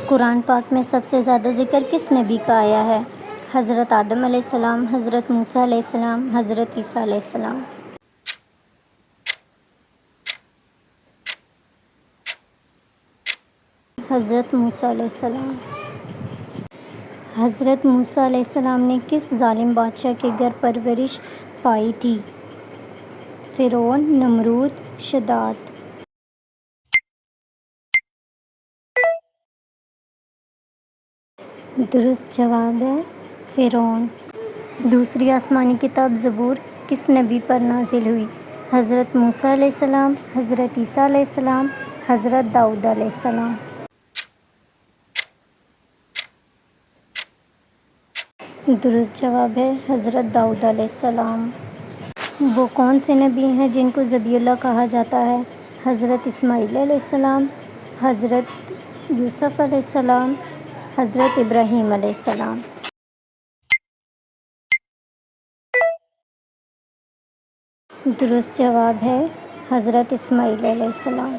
قرآن پاک میں سب سے زیادہ ذکر کس نبی کا آیا ہے؟ حضرت آدم علیہ السلام، حضرت موسیٰ علیہ السلام، حضرت عیسیٰ علیہ السلام۔ حضرت موسیٰ علیہ السلام۔ حضرت موسیٰ علیہ السلام نے کس ظالم بادشاہ کے گھر پرورش پائی تھی؟ فرعون، نمرود، شداد۔ درست جواب ہے فرعون۔ دوسری آسمانی کتاب زبور کس نبی پر نازل ہوئی؟ حضرت موسیٰ علیہ السلام، حضرت عیسیٰ علیہ السلام، حضرت داؤد علیہ السلام۔ درست جواب ہے حضرت داؤد علیہ السلام۔ وہ کون سے نبی ہیں جن کو ذبیح اللہ کہا جاتا ہے؟ حضرت اسماعیل علیہ السلام، حضرت یوسف علیہ السلام، حضرت ابراہیم علیہ السلام۔ درست جواب ہے حضرت اسماعیل علیہ السلام۔